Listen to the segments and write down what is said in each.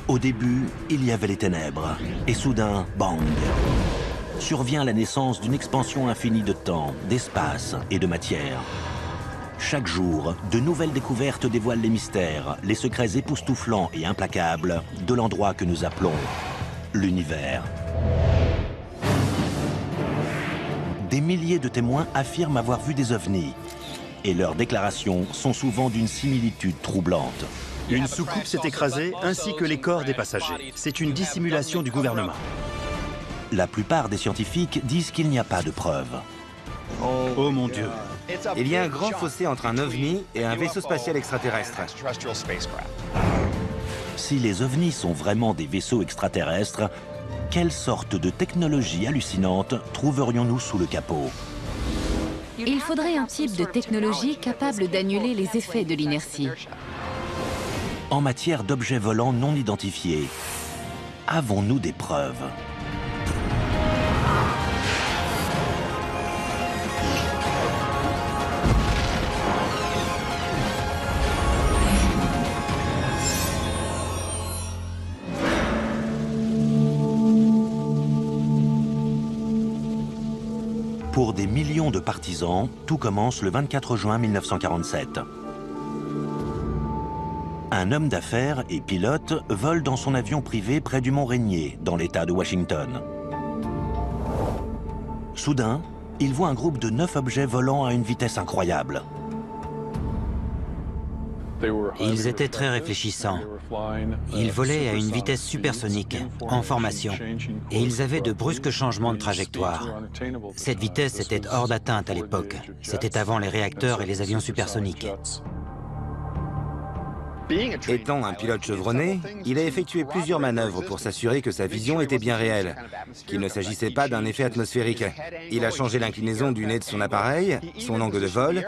Au début, il y avait les ténèbres. Et soudain, bang! Survient la naissance d'une expansion infinie de temps, d'espace et de matière. Chaque jour, de nouvelles découvertes dévoilent les mystères, les secrets époustouflants et implacables de l'endroit que nous appelons l'univers. Des milliers de témoins affirment avoir vu des ovnis. Et leurs déclarations sont souvent d'une similitude troublante. Une soucoupe s'est écrasée, ainsi que les corps des passagers. C'est une dissimulation du gouvernement. La plupart des scientifiques disent qu'il n'y a pas de preuves. Oh mon Dieu! Il y a un grand fossé entre un ovni et un vaisseau spatial extraterrestre. Si les ovnis sont vraiment des vaisseaux extraterrestres, quelle sorte de technologie hallucinante trouverions-nous sous le capot? Il faudrait un type de technologie capable d'annuler les effets de l'inertie. En matière d'objets volants non identifiés, avons-nous des preuves? Pour des millions de partisans, tout commence le 24 juin 1947. Un homme d'affaires et pilote vole dans son avion privé près du mont Rainier, dans l'État de Washington. Soudain, il voit un groupe de 9 objets volant à une vitesse incroyable. Ils étaient très réfléchissants. Ils volaient à une vitesse supersonique, en formation, et ils avaient de brusques changements de trajectoire. Cette vitesse était hors d'atteinte à l'époque. C'était avant les réacteurs et les avions supersoniques. Étant un pilote chevronné, il a effectué plusieurs manœuvres pour s'assurer que sa vision était bien réelle, qu'il ne s'agissait pas d'un effet atmosphérique. Il a changé l'inclinaison du nez de son appareil, son angle de vol.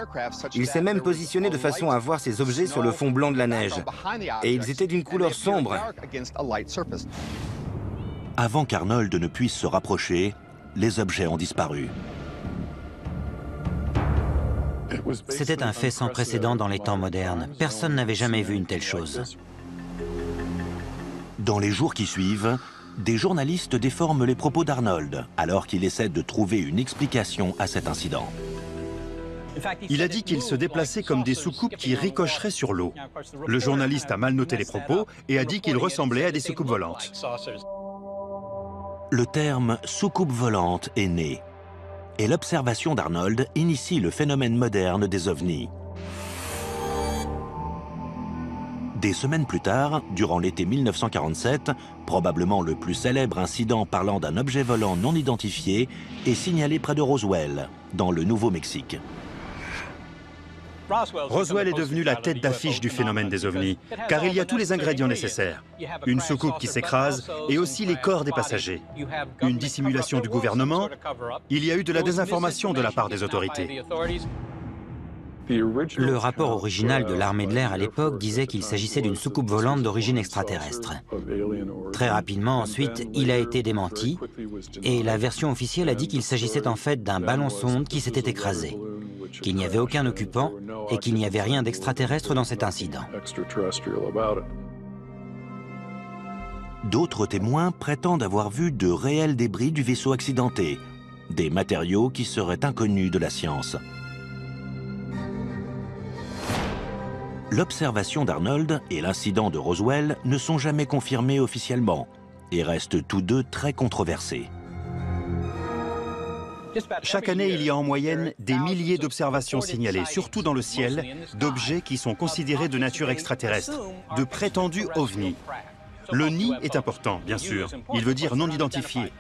Il s'est même positionné de façon à voir ces objets sur le fond blanc de la neige. Et ils étaient d'une couleur sombre. Avant qu'Arnold ne puisse se rapprocher, les objets ont disparu. C'était un fait sans précédent dans les temps modernes. Personne n'avait jamais vu une telle chose. Dans les jours qui suivent, des journalistes déforment les propos d'Arnold, alors qu'il essaie de trouver une explication à cet incident. Il a dit qu'il se déplaçait comme des soucoupes qui ricocheraient sur l'eau. Le journaliste a mal noté les propos et a dit qu'il ressemblait à des soucoupes volantes. Le terme « soucoupe volante » est né. Et l'observation d'Arnold initie le phénomène moderne des ovnis. Des semaines plus tard, durant l'été 1947, probablement le plus célèbre incident parlant d'un objet volant non identifié est signalé près de Roswell, dans le Nouveau-Mexique. Roswell est devenu la tête d'affiche du phénomène des ovnis, car il y a tous les ingrédients nécessaires. Une soucoupe qui s'écrase et aussi les corps des passagers. Une dissimulation du gouvernement. Il y a eu de la désinformation de la part des autorités. Le rapport original de l'armée de l'air à l'époque disait qu'il s'agissait d'une soucoupe volante d'origine extraterrestre. Très rapidement ensuite, il a été démenti et la version officielle a dit qu'il s'agissait en fait d'un ballon-sonde qui s'était écrasé, qu'il n'y avait aucun occupant et qu'il n'y avait rien d'extraterrestre dans cet incident. D'autres témoins prétendent avoir vu de réels débris du vaisseau accidenté, des matériaux qui seraient inconnus de la science. L'observation d'Arnold et l'incident de Roswell ne sont jamais confirmés officiellement et restent tous deux très controversés. Chaque année, il y a en moyenne des milliers d'observations signalées, surtout dans le ciel, d'objets qui sont considérés de nature extraterrestre, de prétendus ovnis. Le nid est important, bien sûr. Il veut dire non identifié.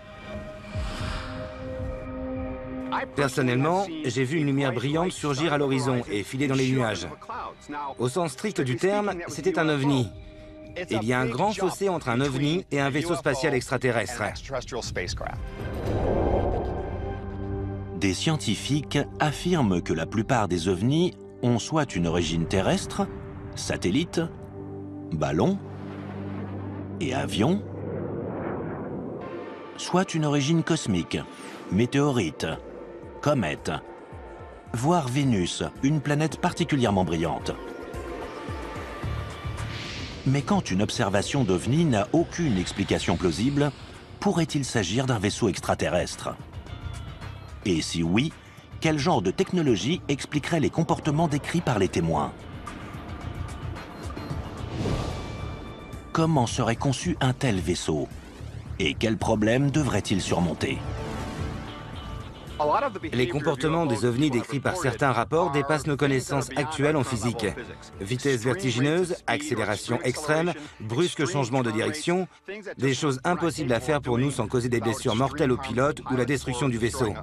Personnellement, j'ai vu une lumière brillante surgir à l'horizon et filer dans les nuages. Au sens strict du terme, c'était un ovni. Il y a un grand fossé entre un ovni et un vaisseau spatial extraterrestre. Des scientifiques affirment que la plupart des ovnis ont soit une origine terrestre, satellite, ballon et avion, soit une origine cosmique, météorite, comète, voire Vénus, une planète particulièrement brillante. Mais quand une observation d'OVNI n'a aucune explication plausible, pourrait-il s'agir d'un vaisseau extraterrestre? Et si oui, quel genre de technologie expliquerait les comportements décrits par les témoins? Comment serait conçu un tel vaisseau? Et quels problèmes devrait-il surmonter? Les comportements des ovnis décrits par certains rapports dépassent nos connaissances actuelles en physique. Vitesse vertigineuse, accélération extrême, brusque changement de direction, des choses impossibles à faire pour nous sans causer des blessures mortelles aux pilotes ou la destruction du vaisseau.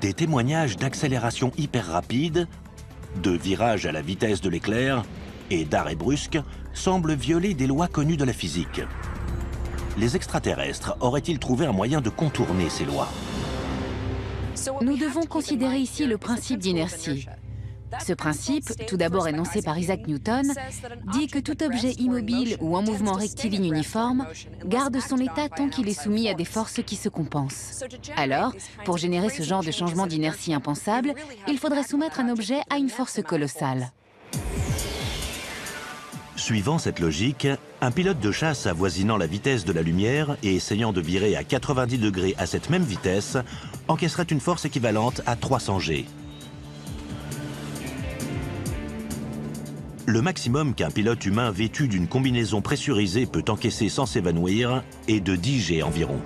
Des témoignages d'accélération hyper rapide, de virage à la vitesse de l'éclair et d'arrêt brusque semblent violer des lois connues de la physique. Les extraterrestres auraient-ils trouvé un moyen de contourner ces lois? Nous devons considérer ici le principe d'inertie. Ce principe, tout d'abord énoncé par Isaac Newton, dit que tout objet immobile ou en mouvement rectiligne uniforme garde son état tant qu'il est soumis à des forces qui se compensent. Alors, pour générer ce genre de changement d'inertie impensable, il faudrait soumettre un objet à une force colossale. Suivant cette logique, un pilote de chasse avoisinant la vitesse de la lumière et essayant de virer à 90 degrés à cette même vitesse encaisserait une force équivalente à 300 G. Le maximum qu'un pilote humain vêtu d'une combinaison pressurisée peut encaisser sans s'évanouir est de 10 G environ.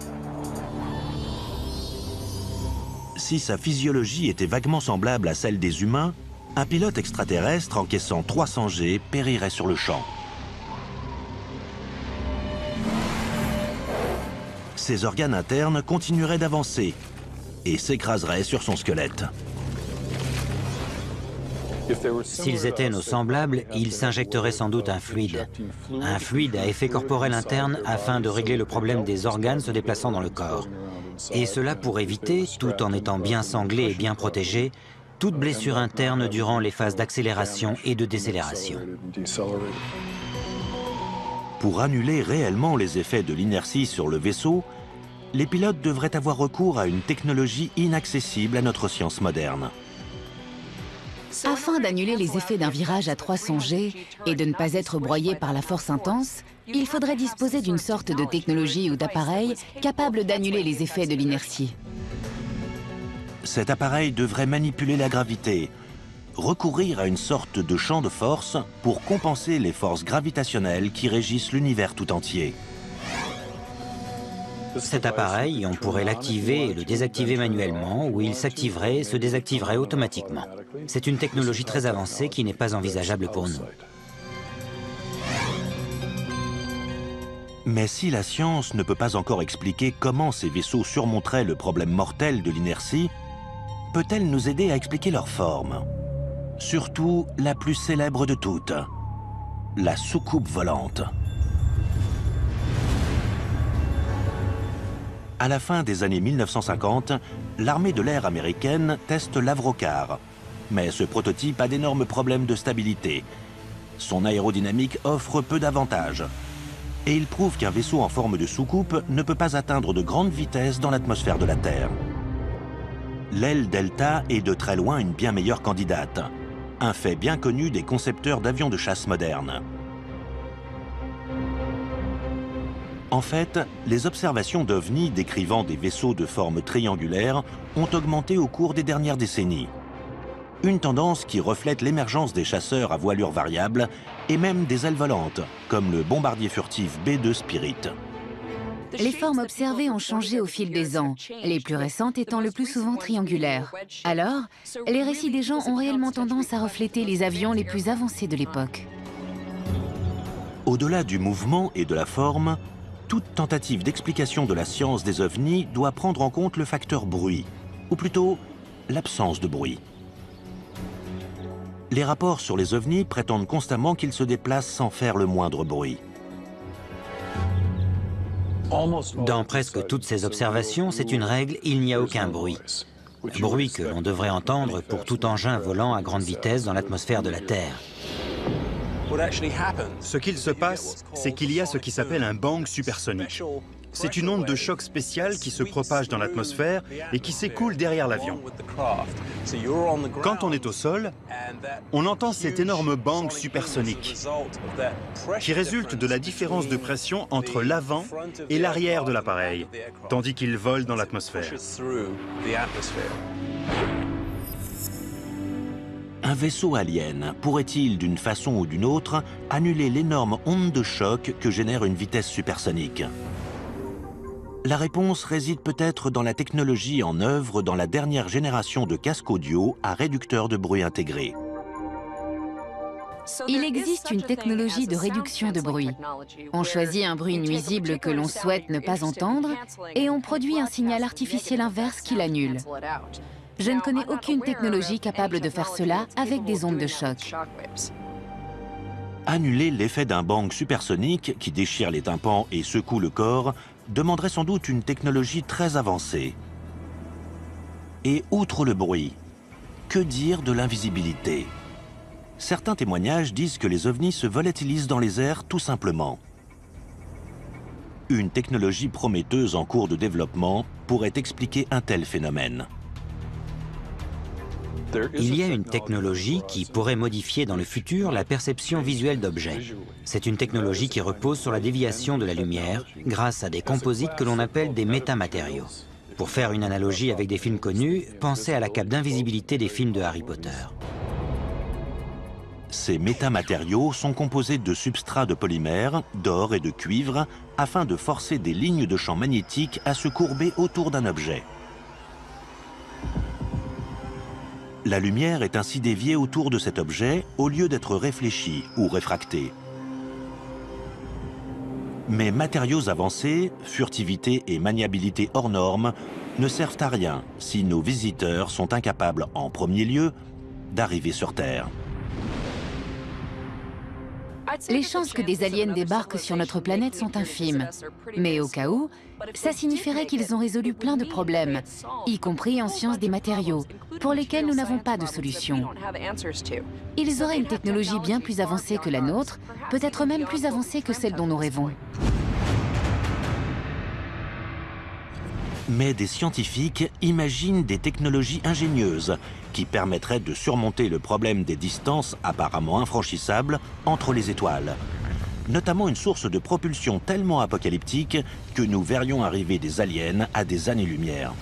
Si sa physiologie était vaguement semblable à celle des humains, un pilote extraterrestre encaissant 300 G périrait sur le champ. Ses organes internes continueraient d'avancer et s'écraseraient sur son squelette. S'ils étaient nos semblables, ils s'injecteraient sans doute un fluide à effet corporel interne afin de régler le problème des organes se déplaçant dans le corps. Et cela pour éviter, tout en étant bien sanglés et bien protégés, toute blessure interne durant les phases d'accélération et de décélération. Pour annuler réellement les effets de l'inertie sur le vaisseau, les pilotes devraient avoir recours à une technologie inaccessible à notre science moderne. Afin d'annuler les effets d'un virage à 300 G et de ne pas être broyé par la force intense, il faudrait disposer d'une sorte de technologie ou d'appareil capable d'annuler les effets de l'inertie. Cet appareil devrait manipuler la gravité, recourir à une sorte de champ de force pour compenser les forces gravitationnelles qui régissent l'univers tout entier. Cet appareil, on pourrait l'activer et le désactiver manuellement, ou il s'activerait et se désactiverait automatiquement. C'est une technologie très avancée qui n'est pas envisageable pour nous. Mais si la science ne peut pas encore expliquer comment ces vaisseaux surmonteraient le problème mortel de l'inertie, peut-elle nous aider à expliquer leur forme? Surtout la plus célèbre de toutes, la soucoupe volante. À la fin des années 1950, l'armée de l'air américaine teste l'Avrocar. Mais ce prototype a d'énormes problèmes de stabilité. Son aérodynamique offre peu d'avantages. Et il prouve qu'un vaisseau en forme de soucoupe ne peut pas atteindre de grandes vitesses dans l'atmosphère de la Terre. L'aile Delta est de très loin une bien meilleure candidate. Un fait bien connu des concepteurs d'avions de chasse modernes. En fait, les observations d'OVNI décrivant des vaisseaux de forme triangulaire ont augmenté au cours des dernières décennies. Une tendance qui reflète l'émergence des chasseurs à voilure variable et même des ailes volantes, comme le bombardier furtif B-2 Spirit. Les formes observées ont changé au fil des ans, les plus récentes étant le plus souvent triangulaires. Alors, les récits des gens ont réellement tendance à refléter les avions les plus avancés de l'époque. Au-delà du mouvement et de la forme, toute tentative d'explication de la science des ovnis doit prendre en compte le facteur bruit, ou plutôt l'absence de bruit. Les rapports sur les ovnis prétendent constamment qu'ils se déplacent sans faire le moindre bruit. Dans presque toutes ces observations, c'est une règle, il n'y a aucun bruit. Bruit que l'on devrait entendre pour tout engin volant à grande vitesse dans l'atmosphère de la Terre. Ce qu'il se passe, c'est qu'il y a ce qui s'appelle un bang supersonique. C'est une onde de choc spéciale qui se propage dans l'atmosphère et qui s'écoule derrière l'avion. Quand on est au sol, on entend cet énorme bang supersonique qui résulte de la différence de pression entre l'avant et l'arrière de l'appareil, tandis qu'il vole dans l'atmosphère. Un vaisseau alien pourrait-il, d'une façon ou d'une autre, annuler l'énorme onde de choc que génère une vitesse supersonique? La réponse réside peut-être dans la technologie en œuvre dans la dernière génération de casques audio à réducteur de bruit intégré. Il existe une technologie de réduction de bruit. On choisit un bruit nuisible que l'on souhaite ne pas entendre et on produit un signal artificiel inverse qui l'annule. Je ne connais aucune technologie capable de faire cela avec des ondes de choc. Annuler l'effet d'un bang supersonique qui déchire les tympans et secoue le corps demanderait sans doute une technologie très avancée. Et outre le bruit, que dire de l'invisibilité? Certains témoignages disent que les ovnis se volatilisent dans les airs tout simplement. Une technologie prometteuse en cours de développement pourrait expliquer un tel phénomène. Il y a une technologie qui pourrait modifier dans le futur la perception visuelle d'objets. C'est une technologie qui repose sur la déviation de la lumière grâce à des composites que l'on appelle des métamatériaux. Pour faire une analogie avec des films connus, pensez à la cape d'invisibilité des films de Harry Potter. Ces métamatériaux sont composés de substrats de polymère, d'or et de cuivre afin de forcer des lignes de champ magnétique à se courber autour d'un objet. La lumière est ainsi déviée autour de cet objet au lieu d'être réfléchie ou réfractée. Mais matériaux avancés, furtivité et maniabilité hors normes ne servent à rien si nos visiteurs sont incapables, en premier lieu, d'arriver sur Terre. Les chances que des aliens débarquent sur notre planète sont infimes. Mais au cas où, ça signifierait qu'ils ont résolu plein de problèmes, y compris en sciences des matériaux, pour lesquels nous n'avons pas de solution. Ils auraient une technologie bien plus avancée que la nôtre, peut-être même plus avancée que celle dont nous rêvons. Mais des scientifiques imaginent des technologies ingénieuses qui permettraient de surmonter le problème des distances apparemment infranchissables entre les étoiles. Notamment une source de propulsion tellement apocalyptique que nous verrions arriver des aliens à des années-lumière.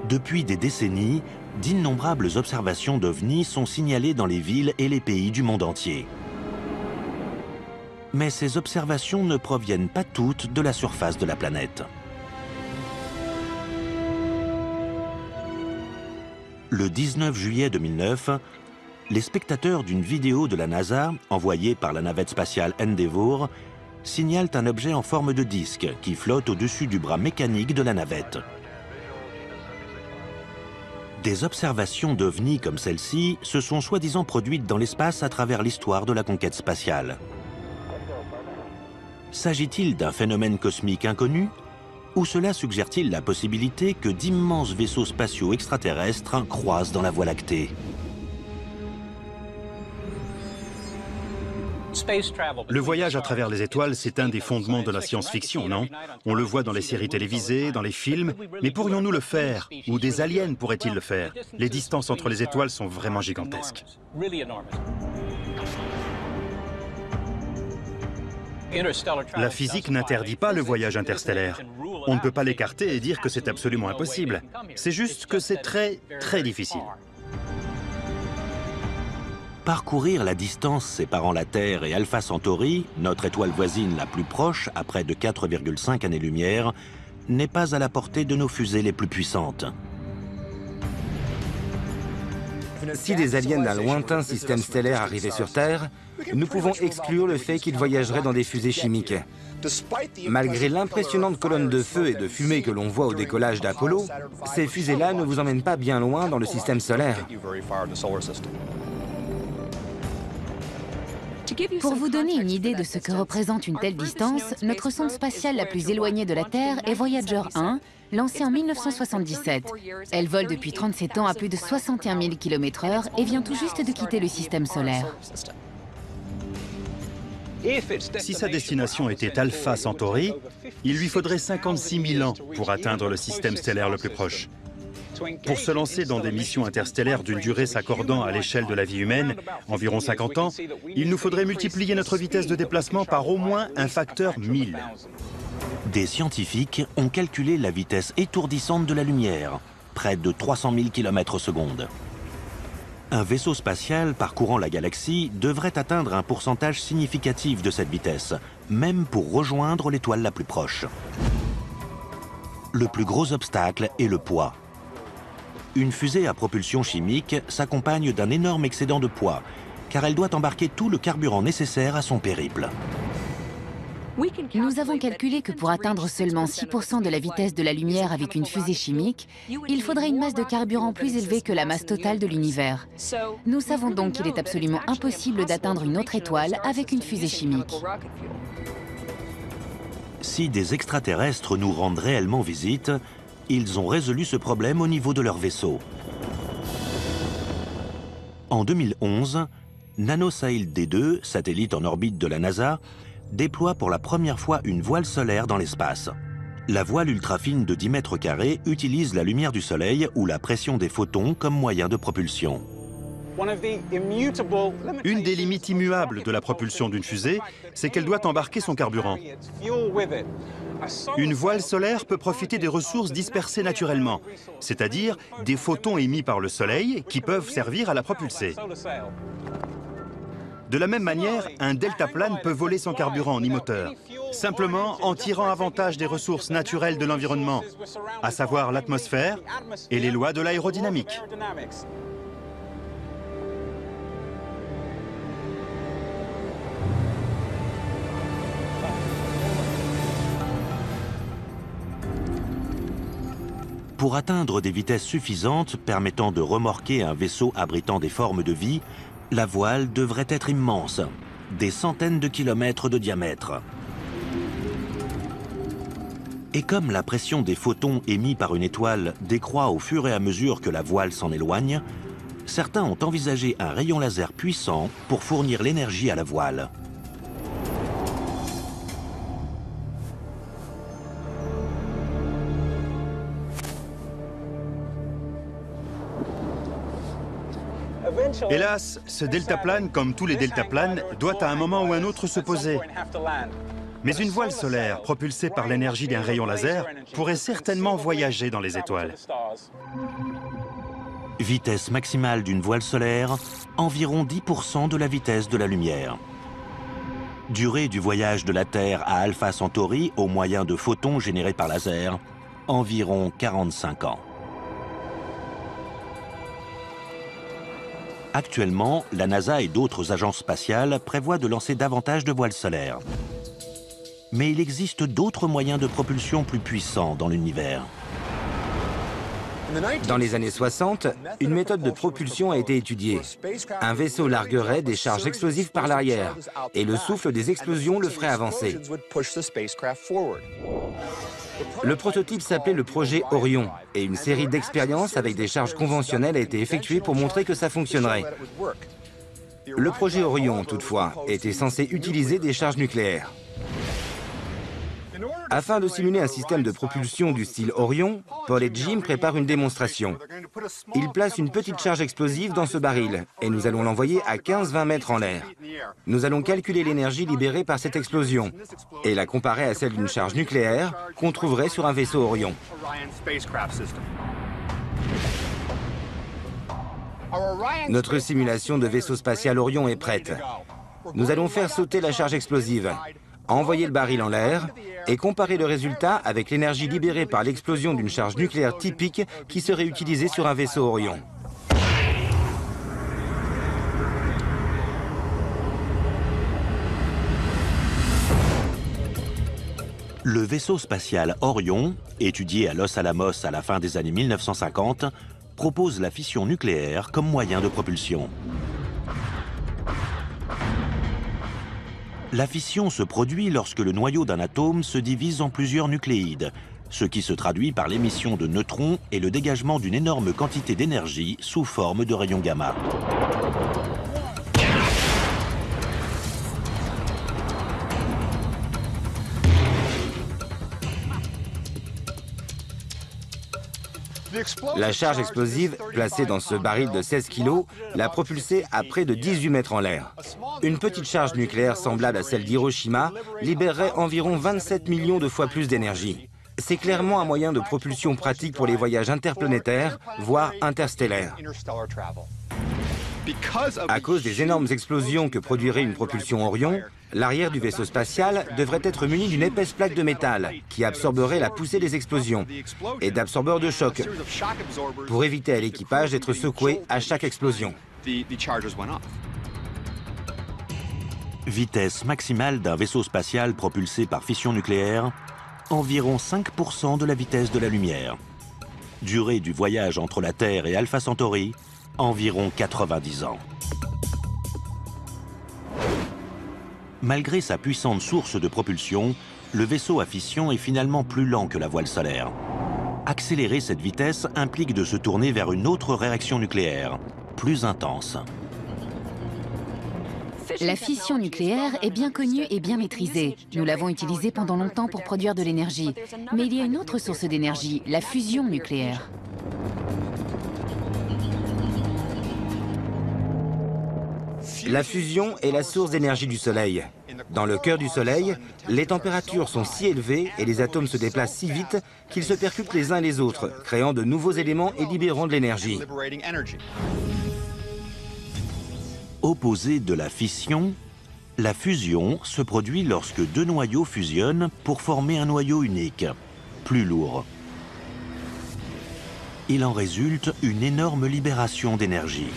Depuis des décennies, d'innombrables observations d'ovnis sont signalées dans les villes et les pays du monde entier. Mais ces observations ne proviennent pas toutes de la surface de la planète. Le 19 juillet 2009, les spectateurs d'une vidéo de la NASA, envoyée par la navette spatiale Endeavour, signalent un objet en forme de disque qui flotte au-dessus du bras mécanique de la navette. Des observations d'ovnis comme celle-ci se sont soi-disant produites dans l'espace à travers l'histoire de la conquête spatiale. S'agit-il d'un phénomène cosmique inconnu? Ou cela suggère-t-il la possibilité que d'immenses vaisseaux spatiaux extraterrestres croisent dans la Voie lactée? Le voyage à travers les étoiles, c'est un des fondements de la science-fiction, non? On le voit dans les séries télévisées, dans les films, mais pourrions-nous le faire? Ou des aliens pourraient-ils le faire? Les distances entre les étoiles sont vraiment gigantesques. La physique n'interdit pas le voyage interstellaire. On ne peut pas l'écarter et dire que c'est absolument impossible. C'est juste que c'est très, très difficile. Parcourir la distance séparant la Terre et Alpha Centauri, notre étoile voisine la plus proche à près de 4,5 années-lumière, n'est pas à la portée de nos fusées les plus puissantes. Si des aliens d'un lointain système stellaire arrivaient sur Terre, nous pouvons exclure le fait qu'ils voyageraient dans des fusées chimiques. Malgré l'impressionnante colonne de feu et de fumée que l'on voit au décollage d'Apollo, ces fusées-là ne vous emmènent pas bien loin dans le système solaire. Pour vous donner une idée de ce que représente une telle distance, notre sonde spatiale la plus éloignée de la Terre est Voyager 1, lancée en 1977. Elle vole depuis 37 ans à plus de 61 000 km/h et vient tout juste de quitter le système solaire. Si sa destination était Alpha Centauri, il lui faudrait 56 000 ans pour atteindre le système stellaire le plus proche. Pour se lancer dans des missions interstellaires d'une durée s'accordant à l'échelle de la vie humaine, environ 50 ans, il nous faudrait multiplier notre vitesse de déplacement par au moins un facteur 1000. Des scientifiques ont calculé la vitesse étourdissante de la lumière, près de 300 000 km/s. Un vaisseau spatial parcourant la galaxie devrait atteindre un pourcentage significatif de cette vitesse, même pour rejoindre l'étoile la plus proche. Le plus gros obstacle est le poids. Une fusée à propulsion chimique s'accompagne d'un énorme excédent de poids, car elle doit embarquer tout le carburant nécessaire à son périple. Nous avons calculé que pour atteindre seulement 6% de la vitesse de la lumière avec une fusée chimique, il faudrait une masse de carburant plus élevée que la masse totale de l'univers. Nous savons donc qu'il est absolument impossible d'atteindre une autre étoile avec une fusée chimique. Si des extraterrestres nous rendent réellement visite, ils ont résolu ce problème au niveau de leur vaisseau. En 2011, NanoSail D2, satellite en orbite de la NASA, déploie pour la première fois une voile solaire dans l'espace. La voile ultra-fine de 10 mètres carrés utilise la lumière du soleil ou la pression des photons comme moyen de propulsion. Une des limites immuables de la propulsion d'une fusée, c'est qu'elle doit embarquer son carburant. Une voile solaire peut profiter des ressources dispersées naturellement, c'est-à-dire des photons émis par le soleil qui peuvent servir à la propulser. De la même manière, un deltaplane peut voler son carburant en e-moteur, simplement en tirant avantage des ressources naturelles de l'environnement, à savoir l'atmosphère et les lois de l'aérodynamique. Pour atteindre des vitesses suffisantes permettant de remorquer un vaisseau abritant des formes de vie, la voile devrait être immense, des centaines de kilomètres de diamètre. Et comme la pression des photons émis par une étoile décroît au fur et à mesure que la voile s'en éloigne, certains ont envisagé un rayon laser puissant pour fournir l'énergie à la voile. Hélas, ce deltaplane, comme tous les deltaplanes, doit à un moment ou un autre se poser. Mais une voile solaire, propulsée par l'énergie d'un rayon laser, pourrait certainement voyager dans les étoiles. Vitesse maximale d'une voile solaire, environ 10% de la vitesse de la lumière. Durée du voyage de la Terre à Alpha Centauri au moyen de photons générés par laser, environ 45 ans. Actuellement, la NASA et d'autres agences spatiales prévoient de lancer davantage de voiles solaires. Mais il existe d'autres moyens de propulsion plus puissants dans l'univers. Dans les années 60, une méthode de propulsion a été étudiée. Un vaisseau larguerait des charges explosives par l'arrière, et le souffle des explosions le ferait avancer. Le prototype s'appelait le projet Orion, et une série d'expériences avec des charges conventionnelles a été effectuée pour montrer que ça fonctionnerait. Le projet Orion, toutefois, était censé utiliser des charges nucléaires. Afin de simuler un système de propulsion du style Orion, Paul et Jim préparent une démonstration. Ils placent une petite charge explosive dans ce baril, et nous allons l'envoyer à 15-20 mètres en l'air. Nous allons calculer l'énergie libérée par cette explosion, et la comparer à celle d'une charge nucléaire qu'on trouverait sur un vaisseau Orion. Notre simulation de vaisseau spatial Orion est prête. Nous allons faire sauter la charge explosive, envoyer le baril en l'air et comparer le résultat avec l'énergie libérée par l'explosion d'une charge nucléaire typique qui serait utilisée sur un vaisseau Orion. Le vaisseau spatial Orion, étudié à Los Alamos à la fin des années 1950, propose la fission nucléaire comme moyen de propulsion. La fission se produit lorsque le noyau d'un atome se divise en plusieurs nucléides, ce qui se traduit par l'émission de neutrons et le dégagement d'une énorme quantité d'énergie sous forme de rayons gamma. La charge explosive, placée dans ce baril de 16 kg, l'a propulsé à près de 18 mètres en l'air. Une petite charge nucléaire semblable à celle d'Hiroshima libérerait environ 27 millions de fois plus d'énergie. C'est clairement un moyen de propulsion pratique pour les voyages interplanétaires, voire interstellaires. À cause des énormes explosions que produirait une propulsion Orion, l'arrière du vaisseau spatial devrait être muni d'une épaisse plaque de métal qui absorberait la poussée des explosions et d'absorbeurs de choc pour éviter à l'équipage d'être secoué à chaque explosion. Vitesse maximale d'un vaisseau spatial propulsé par fission nucléaire, environ 5% de la vitesse de la lumière. Durée du voyage entre la Terre et Alpha Centauri, environ 90 ans. Malgré sa puissante source de propulsion, le vaisseau à fission est finalement plus lent que la voile solaire. Accélérer cette vitesse implique de se tourner vers une autre réaction nucléaire, plus intense. La fission nucléaire est bien connue et bien maîtrisée. Nous l'avons utilisée pendant longtemps pour produire de l'énergie. Mais il y a une autre source d'énergie, la fusion nucléaire. La fusion est la source d'énergie du Soleil. Dans le cœur du Soleil, les températures sont si élevées et les atomes se déplacent si vite qu'ils se percutent les uns les autres, créant de nouveaux éléments et libérant de l'énergie. Opposée de la fission, la fusion se produit lorsque deux noyaux fusionnent pour former un noyau unique, plus lourd. Il en résulte une énorme libération d'énergie.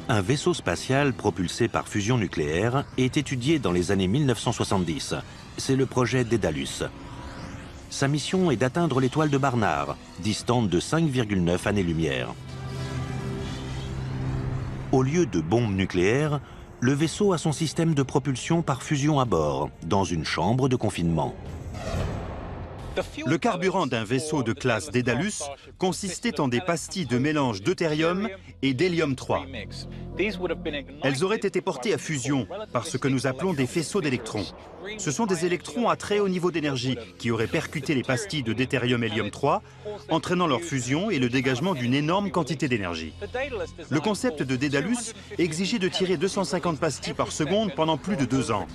Un vaisseau spatial propulsé par fusion nucléaire est étudié dans les années 1970. C'est le projet Daedalus. Sa mission est d'atteindre l'étoile de Barnard, distante de 5,9 années-lumière. Au lieu de bombes nucléaires, le vaisseau a son système de propulsion par fusion à bord, dans une chambre de confinement. Le carburant d'un vaisseau de classe Daedalus consistait en des pastilles de mélange deutérium et d'hélium-3. Elles auraient été portées à fusion par ce que nous appelons des faisceaux d'électrons. Ce sont des électrons à très haut niveau d'énergie qui auraient percuté les pastilles de deutérium-hélium-3, entraînant leur fusion et le dégagement d'une énorme quantité d'énergie. Le concept de Daedalus exigeait de tirer 250 pastilles par seconde pendant plus de 2 ans.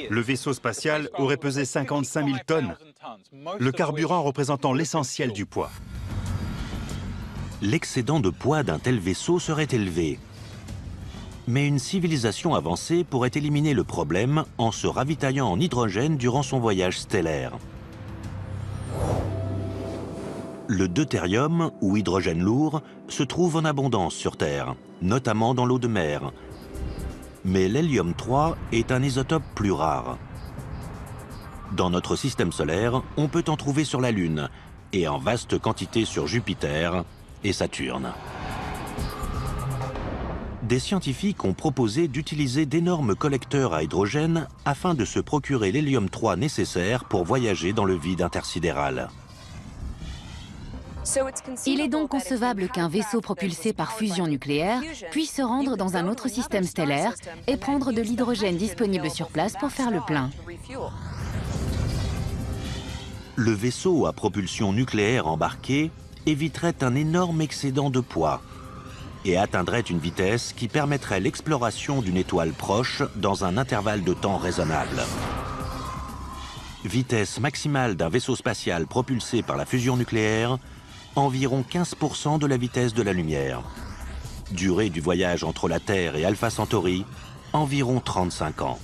Le vaisseau spatial aurait pesé 55 000 tonnes, le carburant représentant l'essentiel du poids. L'excédent de poids d'un tel vaisseau serait élevé. Mais une civilisation avancée pourrait éliminer le problème en se ravitaillant en hydrogène durant son voyage stellaire. Le deutérium, ou hydrogène lourd, se trouve en abondance sur Terre, notamment dans l'eau de mer. Mais l'hélium-3 est un isotope plus rare. Dans notre système solaire, on peut en trouver sur la Lune et en vaste quantité sur Jupiter et Saturne. Des scientifiques ont proposé d'utiliser d'énormes collecteurs à hydrogène afin de se procurer l'hélium-3 nécessaire pour voyager dans le vide intersidéral. Il est donc concevable qu'un vaisseau propulsé par fusion nucléaire puisse se rendre dans un autre système stellaire et prendre de l'hydrogène disponible sur place pour faire le plein. Le vaisseau à propulsion nucléaire embarqué éviterait un énorme excédent de poids et atteindrait une vitesse qui permettrait l'exploration d'une étoile proche dans un intervalle de temps raisonnable. Vitesse maximale d'un vaisseau spatial propulsé par la fusion nucléaire, environ 15% de la vitesse de la lumière. Durée du voyage entre la Terre et Alpha Centauri, environ 35 ans.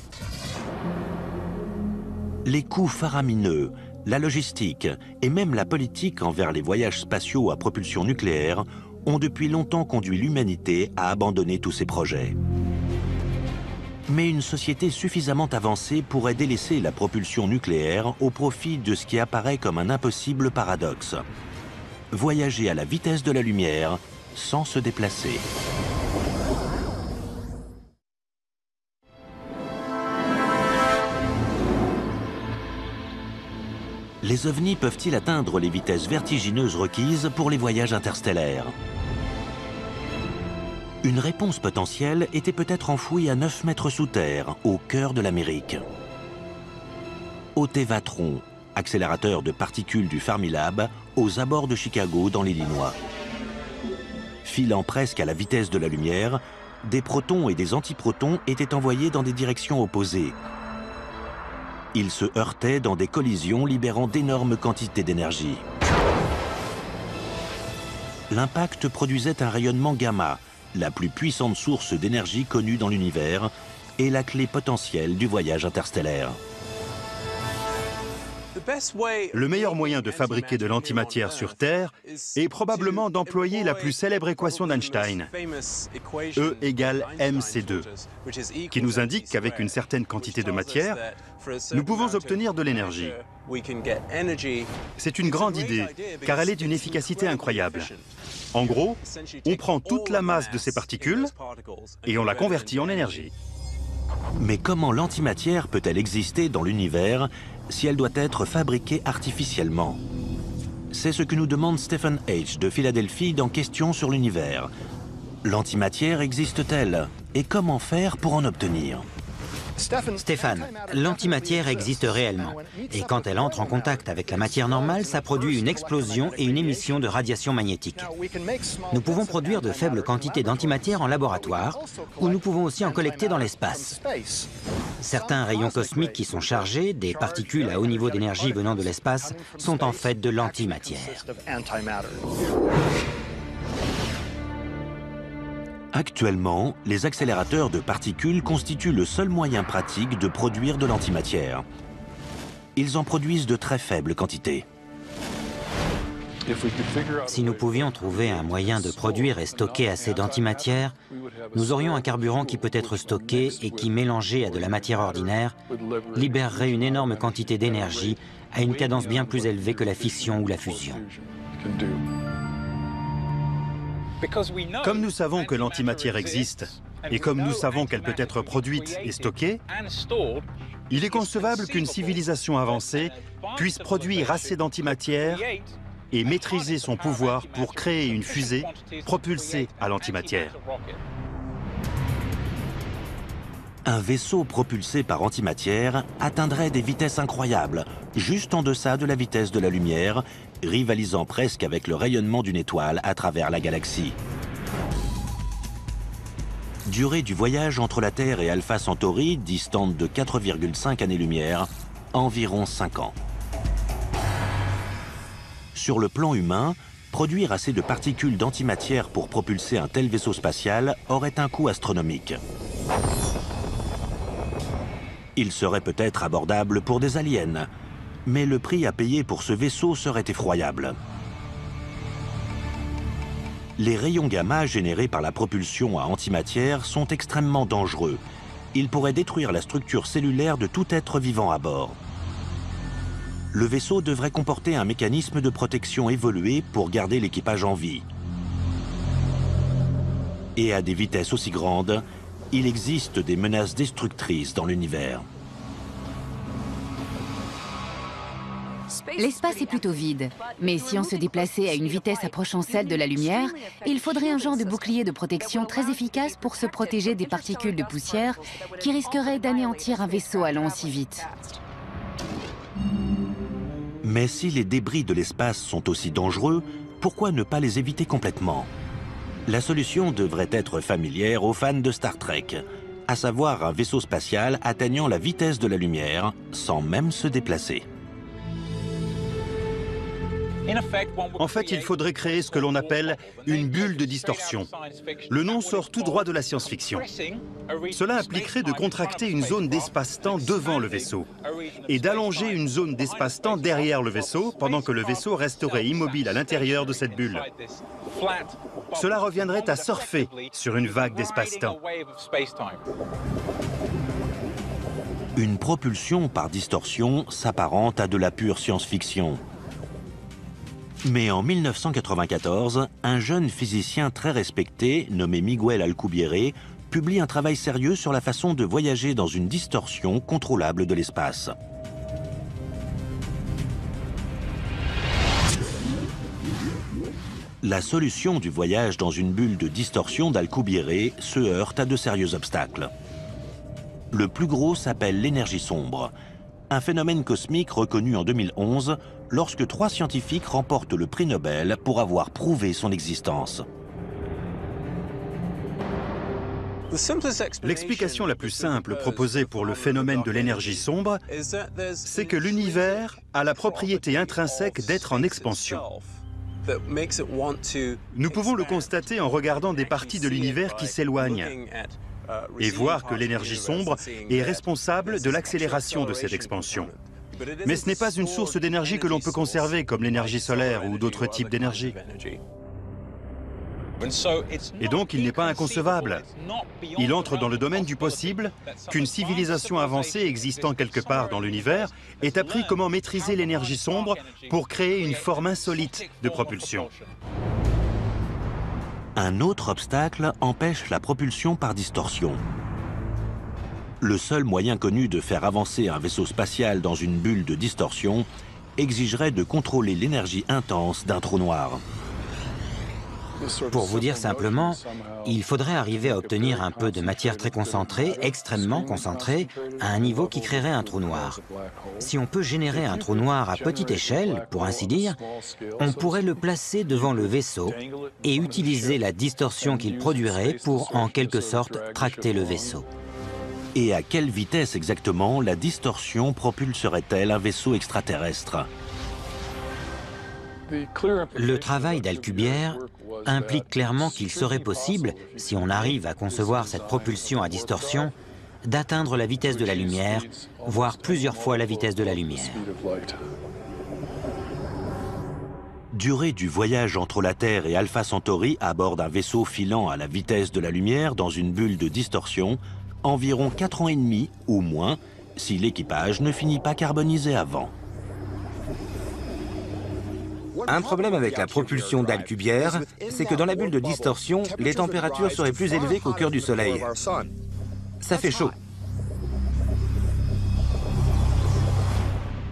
Les coûts faramineux, la logistique et même la politique envers les voyages spatiaux à propulsion nucléaire ont depuis longtemps conduit l'humanité à abandonner tous ces projets. Mais une société suffisamment avancée pourrait délaisser la propulsion nucléaire au profit de ce qui apparaît comme un impossible paradoxe. Voyager à la vitesse de la lumière sans se déplacer. Les ovnis peuvent-ils atteindre les vitesses vertigineuses requises pour les voyages interstellaires? Une réponse potentielle était peut-être enfouie à 9 mètres sous terre, au cœur de l'Amérique. Au Tevatron, accélérateur de particules du Fermilab, aux abords de Chicago, dans l'Illinois. Filant presque à la vitesse de la lumière, des protons et des antiprotons étaient envoyés dans des directions opposées. Ils se heurtaient dans des collisions libérant d'énormes quantités d'énergie. L'impact produisait un rayonnement gamma, la plus puissante source d'énergie connue dans l'univers et la clé potentielle du voyage interstellaire. Le meilleur moyen de fabriquer de l'antimatière sur Terre est probablement d'employer la plus célèbre équation d'Einstein, E égale mc2, qui nous indique qu'avec une certaine quantité de matière, nous pouvons obtenir de l'énergie. C'est une grande idée, car elle est d'une efficacité incroyable. En gros, on prend toute la masse de ces particules et on la convertit en énergie. Mais comment l'antimatière peut-elle exister dans l'univers si elle doit être fabriquée artificiellement? C'est ce que nous demande Stephen H. de Philadelphie dans Questions sur l'univers. L'antimatière existe-t-elle? Et comment faire pour en obtenir? Stéphane, l'antimatière existe réellement. Et quand elle entre en contact avec la matière normale, ça produit une explosion et une émission de radiation magnétique. Nous pouvons produire de faibles quantités d'antimatière en laboratoire, ou nous pouvons aussi en collecter dans l'espace. Certains rayons cosmiques qui sont chargés, des particules à haut niveau d'énergie venant de l'espace, sont en fait de l'antimatière. Actuellement, les accélérateurs de particules constituent le seul moyen pratique de produire de l'antimatière. Ils en produisent de très faibles quantités. Si nous pouvions trouver un moyen de produire et stocker assez d'antimatière, nous aurions un carburant qui peut être stocké et qui, mélangé à de la matière ordinaire, libérerait une énorme quantité d'énergie à une cadence bien plus élevée que la fission ou la fusion. Comme nous savons que l'antimatière existe, et comme nous savons qu'elle peut être produite et stockée, il est concevable qu'une civilisation avancée puisse produire assez d'antimatière et maîtriser son pouvoir pour créer une fusée propulsée à l'antimatière. Un vaisseau propulsé par antimatière atteindrait des vitesses incroyables, juste en deçà de la vitesse de la lumière, rivalisant presque avec le rayonnement d'une étoile à travers la galaxie. Durée du voyage entre la Terre et Alpha Centauri, distante de 4,5 années-lumière, environ 5 ans. Sur le plan humain, produire assez de particules d'antimatière pour propulser un tel vaisseau spatial aurait un coût astronomique. Il serait peut-être abordable pour des aliens, mais le prix à payer pour ce vaisseau serait effroyable. Les rayons gamma générés par la propulsion à antimatière sont extrêmement dangereux. Ils pourraient détruire la structure cellulaire de tout être vivant à bord. Le vaisseau devrait comporter un mécanisme de protection évolué pour garder l'équipage en vie. Et à des vitesses aussi grandes, il existe des menaces destructrices dans l'univers. L'espace est plutôt vide, mais si on se déplaçait à une vitesse approchant celle de la lumière, il faudrait un genre de bouclier de protection très efficace pour se protéger des particules de poussière qui risqueraient d'anéantir un vaisseau allant aussi vite. Mais si les débris de l'espace sont aussi dangereux, pourquoi ne pas les éviter complètement? La solution devrait être familière aux fans de Star Trek, à savoir un vaisseau spatial atteignant la vitesse de la lumière sans même se déplacer. En fait, il faudrait créer ce que l'on appelle une bulle de distorsion. Le nom sort tout droit de la science-fiction. Cela impliquerait de contracter une zone d'espace-temps devant le vaisseau et d'allonger une zone d'espace-temps derrière le vaisseau pendant que le vaisseau resterait immobile à l'intérieur de cette bulle. Cela reviendrait à surfer sur une vague d'espace-temps. Une propulsion par distorsion s'apparente à de la pure science-fiction. Mais en 1994, un jeune physicien très respecté, nommé Miguel Alcubierre, publie un travail sérieux sur la façon de voyager dans une distorsion contrôlable de l'espace. La solution du voyage dans une bulle de distorsion d'Alcubierre se heurte à de sérieux obstacles. Le plus gros s'appelle l'énergie sombre, un phénomène cosmique reconnu en 2011 lorsque 3 scientifiques remportent le prix Nobel pour avoir prouvé son existence. L'explication la plus simple proposée pour le phénomène de l'énergie sombre, c'est que l'univers a la propriété intrinsèque d'être en expansion. Nous pouvons le constater en regardant des parties de l'univers qui s'éloignent et voir que l'énergie sombre est responsable de l'accélération de cette expansion. Mais ce n'est pas une source d'énergie que l'on peut conserver, comme l'énergie solaire ou d'autres types d'énergie. Et donc, il n'est pas inconcevable. Il entre dans le domaine du possible qu'une civilisation avancée existant quelque part dans l'univers ait appris comment maîtriser l'énergie sombre pour créer une forme insolite de propulsion. Un autre obstacle empêche la propulsion par distorsion. Le seul moyen connu de faire avancer un vaisseau spatial dans une bulle de distorsion exigerait de contrôler l'énergie intense d'un trou noir. Pour vous dire simplement, il faudrait arriver à obtenir un peu de matière très concentrée, extrêmement concentrée, à un niveau qui créerait un trou noir. Si on peut générer un trou noir à petite échelle, pour ainsi dire, on pourrait le placer devant le vaisseau et utiliser la distorsion qu'il produirait pour, en quelque sorte, tracter le vaisseau. Et à quelle vitesse exactement la distorsion propulserait-elle un vaisseau extraterrestre? Le travail d'Alcubierre implique clairement qu'il serait possible, si on arrive à concevoir cette propulsion à distorsion, d'atteindre la vitesse de la lumière, voire plusieurs fois la vitesse de la lumière. Durée du voyage entre la Terre et Alpha Centauri à bord d'un vaisseau filant à la vitesse de la lumière dans une bulle de distorsion, environ 4 ans et demi ou moins, si l'équipage ne finit pas carbonisé avant. Un problème avec la propulsion d'Alcubierre, c'est que dans la bulle de distorsion, les températures seraient plus élevées qu'au cœur du Soleil. Ça fait chaud.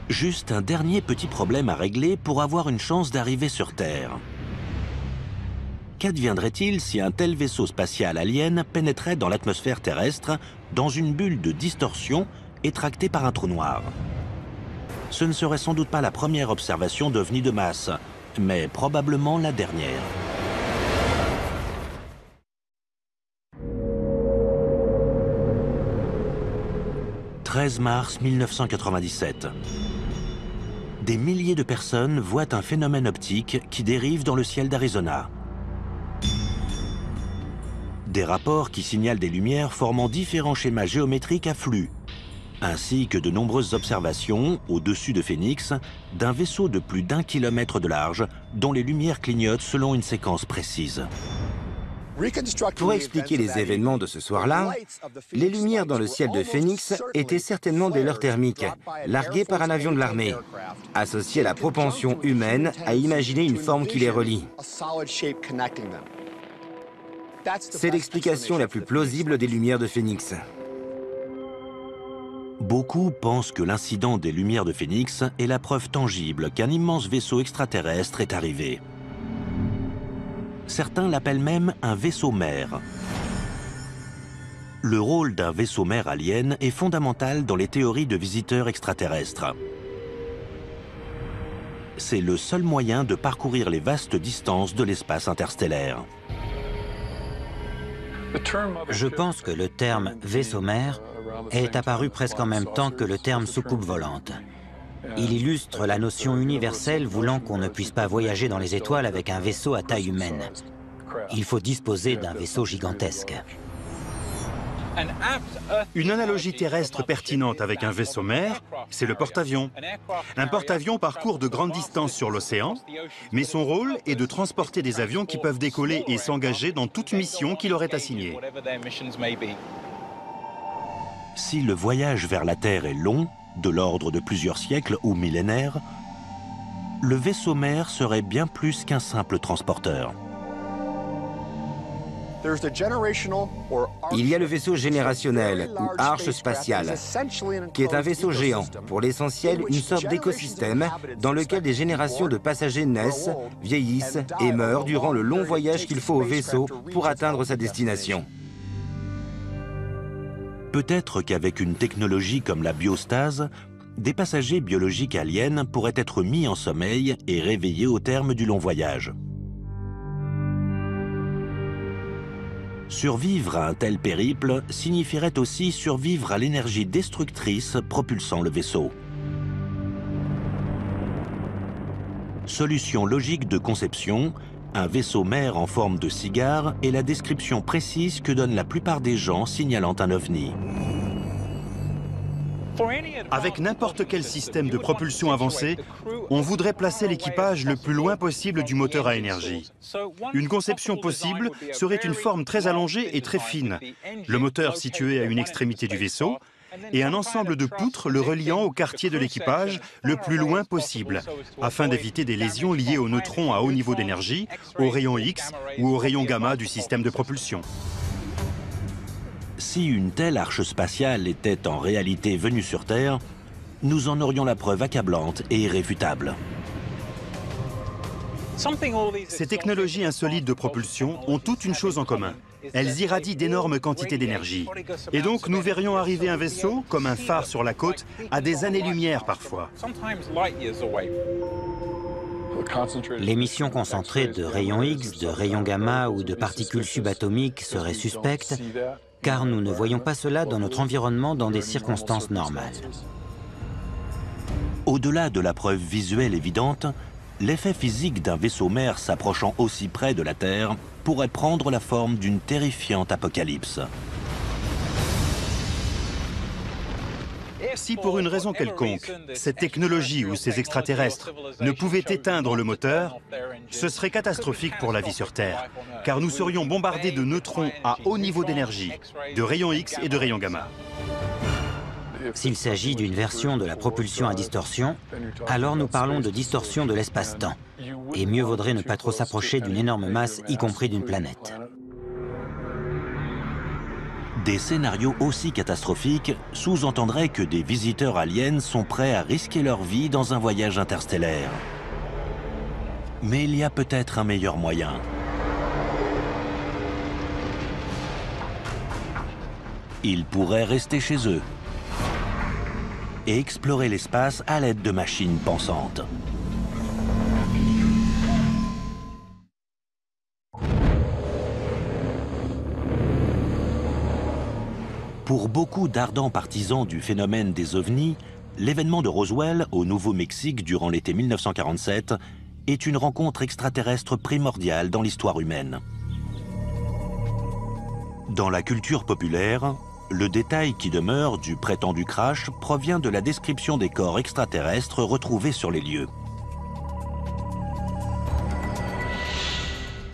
Juste un dernier petit problème à régler pour avoir une chance d'arriver sur Terre. Qu'adviendrait-il si un tel vaisseau spatial alien pénétrait dans l'atmosphère terrestre dans une bulle de distorsion et tracté par un trou noir? Ce ne serait sans doute pas la première observation d'OVNI de masse, mais probablement la dernière. « 13 mars 1997. Des milliers de personnes voient un phénomène optique qui dérive dans le ciel d'Arizona. Des rapports qui signalent des lumières formant différents schémas géométriques à flux, ainsi que de nombreuses observations, au-dessus de Phoenix, d'un vaisseau de plus d'1 kilomètre de large, dont les lumières clignotent selon une séquence précise. Pour expliquer les événements de ce soir-là, les lumières dans le ciel de Phoenix étaient certainement des leurres thermiques, larguées par un avion de l'armée, associées à la propension humaine à imaginer une forme qui les relie. C'est l'explication la plus plausible des lumières de Phoenix. Beaucoup pensent que l'incident des lumières de Phoenix est la preuve tangible qu'un immense vaisseau extraterrestre est arrivé. Certains l'appellent même un vaisseau-mère. Le rôle d'un vaisseau-mère alien est fondamental dans les théories de visiteurs extraterrestres. C'est le seul moyen de parcourir les vastes distances de l'espace interstellaire. Je pense que le terme vaisseau-mère est apparu presque en même temps que le terme soucoupe volante. Il illustre la notion universelle voulant qu'on ne puisse pas voyager dans les étoiles avec un vaisseau à taille humaine. Il faut disposer d'un vaisseau gigantesque. Une analogie terrestre pertinente avec un vaisseau-mère, c'est le porte-avions. Un porte-avions parcourt de grandes distances sur l'océan, mais son rôle est de transporter des avions qui peuvent décoller et s'engager dans toute mission qui leur est assignée. Si le voyage vers la Terre est long, de l'ordre de plusieurs siècles ou millénaires, le vaisseau-mère serait bien plus qu'un simple transporteur. Il y a le vaisseau générationnel, ou arche spatiale, qui est un vaisseau géant, pour l'essentiel une sorte d'écosystème dans lequel des générations de passagers naissent, vieillissent et meurent durant le long voyage qu'il faut au vaisseau pour atteindre sa destination. Peut-être qu'avec une technologie comme la biostase, des passagers biologiques aliens pourraient être mis en sommeil et réveillés au terme du long voyage. Survivre à un tel périple signifierait aussi survivre à l'énergie destructrice propulsant le vaisseau. Solution logique de conception, un vaisseau mère en forme de cigare est la description précise que donnent la plupart des gens signalant un ovni. Avec n'importe quel système de propulsion avancé, on voudrait placer l'équipage le plus loin possible du moteur à énergie. Une conception possible serait une forme très allongée et très fine, le moteur situé à une extrémité du vaisseau, et un ensemble de poutres le reliant au quartier de l'équipage le plus loin possible, afin d'éviter des lésions liées aux neutrons à haut niveau d'énergie, aux rayons X ou aux rayons gamma du système de propulsion. Si une telle arche spatiale était en réalité venue sur Terre, nous en aurions la preuve accablante et irréfutable. Ces technologies insolites de propulsion ont toute une chose en commun. Elles irradient d'énormes quantités d'énergie. Et donc nous verrions arriver un vaisseau, comme un phare sur la côte, à des années-lumière parfois. L'émission concentrée de rayons X, de rayons gamma ou de particules subatomiques serait suspecte, car nous ne voyons pas cela dans notre environnement dans des circonstances normales. Au-delà de la preuve visuelle évidente, l'effet physique d'un vaisseau mère s'approchant aussi près de la Terre pourrait prendre la forme d'une terrifiante apocalypse. Si pour une raison quelconque, cette technologie ou ces extraterrestres ne pouvaient éteindre le moteur, ce serait catastrophique pour la vie sur Terre, car nous serions bombardés de neutrons à haut niveau d'énergie, de rayons X et de rayons gamma. S'il s'agit d'une version de la propulsion à distorsion, alors nous parlons de distorsion de l'espace-temps. Et mieux vaudrait ne pas trop s'approcher d'une énorme masse, y compris d'une planète. Des scénarios aussi catastrophiques sous-entendraient que des visiteurs aliens sont prêts à risquer leur vie dans un voyage interstellaire. Mais il y a peut-être un meilleur moyen. Ils pourraient rester chez eux et explorer l'espace à l'aide de machines pensantes. Pour beaucoup d'ardents partisans du phénomène des ovnis, l'événement de Roswell au Nouveau-Mexique durant l'été 1947 est une rencontre extraterrestre primordiale dans l'histoire humaine. Dans la culture populaire, le détail qui demeure du prétendu crash provient de la description des corps extraterrestres retrouvés sur les lieux.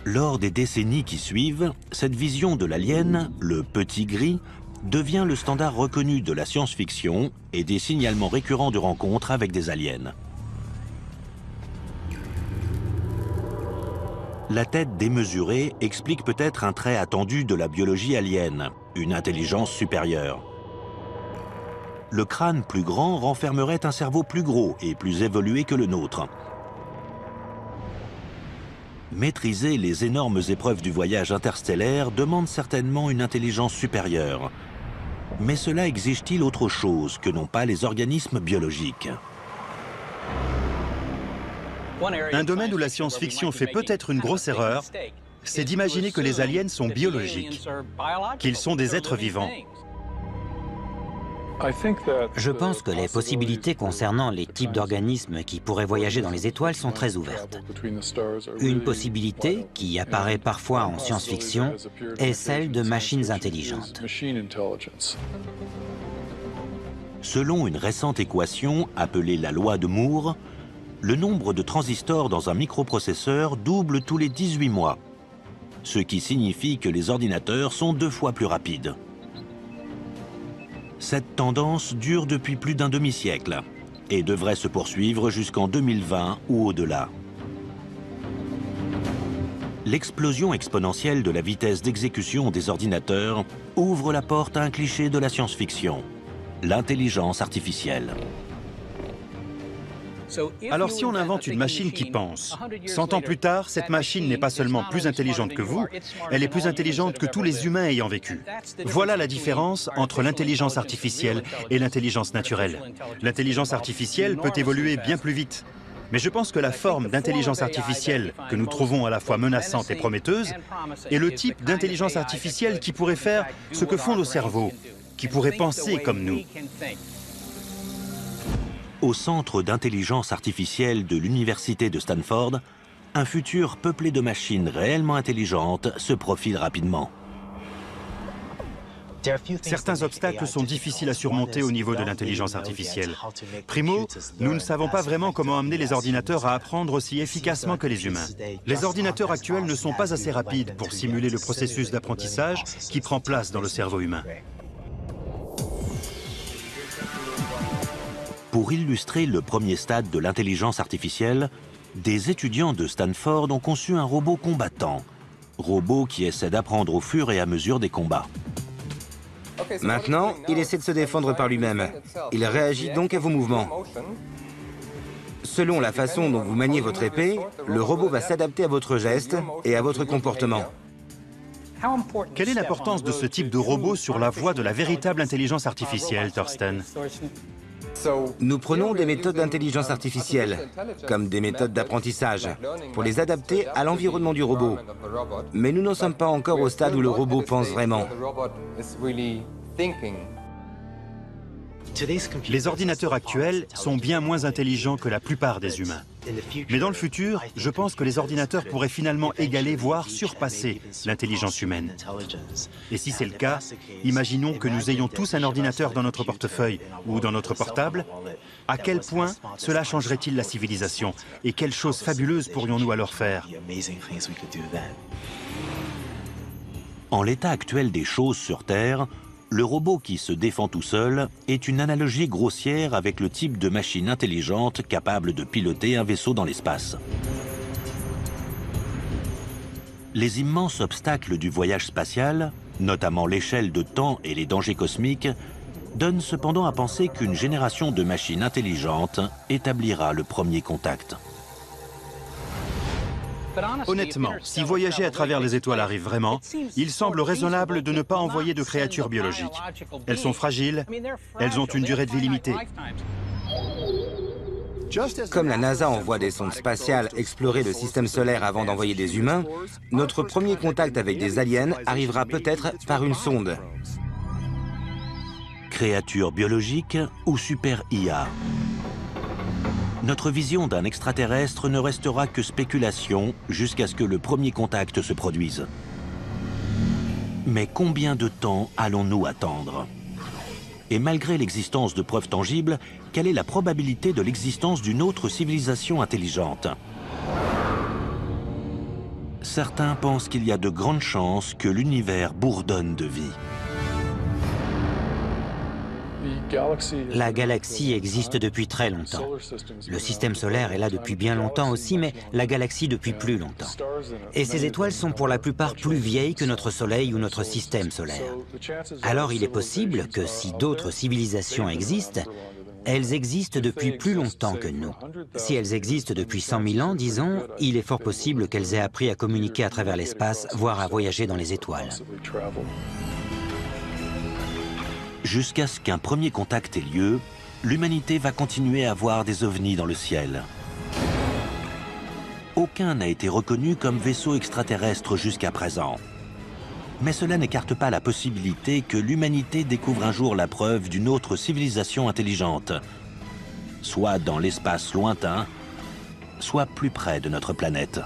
Lors des décennies qui suivent, cette vision de l'alien, le petit gris, devient le standard reconnu de la science-fiction et des signalements récurrents de rencontres avec des aliens. La tête démesurée explique peut-être un trait attendu de la biologie alienne, une intelligence supérieure. Le crâne plus grand renfermerait un cerveau plus gros et plus évolué que le nôtre. Maîtriser les énormes épreuves du voyage interstellaire demande certainement une intelligence supérieure. Mais cela exige-t-il autre chose que n'ont pas les organismes biologiques? Un domaine où la science-fiction fait peut-être une grosse erreur, c'est d'imaginer que les aliens sont biologiques, qu'ils sont des êtres vivants. Je pense que les possibilités concernant les types d'organismes qui pourraient voyager dans les étoiles sont très ouvertes. Une possibilité, qui apparaît parfois en science-fiction, est celle de machines intelligentes. Selon une récente équation appelée la loi de Moore, le nombre de transistors dans un microprocesseur double tous les 18 mois, ce qui signifie que les ordinateurs sont 2 fois plus rapides. Cette tendance dure depuis plus d'un demi-siècle et devrait se poursuivre jusqu'en 2020 ou au-delà. l'explosion exponentielle de la vitesse d'exécution des ordinateurs ouvre la porte à un cliché de la science-fiction, l'intelligence artificielle. Alors si on invente une machine qui pense, 100 ans plus tard, cette machine n'est pas seulement plus intelligente que vous, elle est plus intelligente que tous les humains ayant vécu. Voilà la différence entre l'intelligence artificielle et l'intelligence naturelle. L'intelligence artificielle peut évoluer bien plus vite. Mais je pense que la forme d'intelligence artificielle que nous trouvons à la fois menaçante et prometteuse est le type d'intelligence artificielle qui pourrait faire ce que font nos cerveaux, qui pourrait penser comme nous. Au centre d'intelligence artificielle de l'université de Stanford, un futur peuplé de machines réellement intelligentes se profile rapidement. Certains obstacles sont difficiles à surmonter au niveau de l'intelligence artificielle. Primo, nous ne savons pas vraiment comment amener les ordinateurs à apprendre aussi efficacement que les humains. Les ordinateurs actuels ne sont pas assez rapides pour simuler le processus d'apprentissage qui prend place dans le cerveau humain. Pour illustrer le premier stade de l'intelligence artificielle, des étudiants de Stanford ont conçu un robot combattant, robot qui essaie d'apprendre au fur et à mesure des combats. Maintenant, il essaie de se défendre par lui-même. Il réagit donc à vos mouvements. Selon la façon dont vous maniez votre épée, le robot va s'adapter à votre geste et à votre comportement. Quelle est l'importance de ce type de robot sur la voie de la véritable intelligence artificielle, Thorsten? Nous prenons des méthodes d'intelligence artificielle, comme des méthodes d'apprentissage, pour les adapter à l'environnement du robot. Mais nous n'en sommes pas encore au stade où le robot pense vraiment. Les ordinateurs actuels sont bien moins intelligents que la plupart des humains. Mais dans le futur, je pense que les ordinateurs pourraient finalement égaler, voire surpasser l'intelligence humaine. Et si c'est le cas, imaginons que nous ayons tous un ordinateur dans notre portefeuille ou dans notre portable. À quel point cela changerait-il la civilisation? Et quelles choses fabuleuses pourrions-nous alors faire? En l'état actuel des choses sur Terre, le robot qui se défend tout seul est une analogie grossière avec le type de machine intelligente capable de piloter un vaisseau dans l'espace. Les immenses obstacles du voyage spatial, notamment l'échelle de temps et les dangers cosmiques, donnent cependant à penser qu'une génération de machines intelligentes établira le premier contact. Honnêtement, si voyager à travers les étoiles arrive vraiment, il semble raisonnable de ne pas envoyer de créatures biologiques. Elles sont fragiles, elles ont une durée de vie limitée. Comme la NASA envoie des sondes spatiales explorer le système solaire avant d'envoyer des humains, notre premier contact avec des aliens arrivera peut-être par une sonde. Créatures biologiques ou super IA? Notre vision d'un extraterrestre ne restera que spéculation jusqu'à ce que le premier contact se produise. Mais combien de temps allons-nous attendre? Et malgré l'existence de preuves tangibles, quelle est la probabilité de l'existence d'une autre civilisation intelligente? Certains pensent qu'il y a de grandes chances que l'univers bourdonne de vie. La galaxie existe depuis très longtemps. Le système solaire est là depuis bien longtemps aussi, mais la galaxie depuis plus longtemps. Et ces étoiles sont pour la plupart plus vieilles que notre Soleil ou notre système solaire. Alors il est possible que si d'autres civilisations existent, elles existent depuis plus longtemps que nous. Si elles existent depuis 100 000 ans, disons, il est fort possible qu'elles aient appris à communiquer à travers l'espace, voire à voyager dans les étoiles. Jusqu'à ce qu'un premier contact ait lieu, l'humanité va continuer à voir des ovnis dans le ciel. Aucun n'a été reconnu comme vaisseau extraterrestre jusqu'à présent. Mais cela n'écarte pas la possibilité que l'humanité découvre un jour la preuve d'une autre civilisation intelligente, soit dans l'espace lointain, soit plus près de notre planète.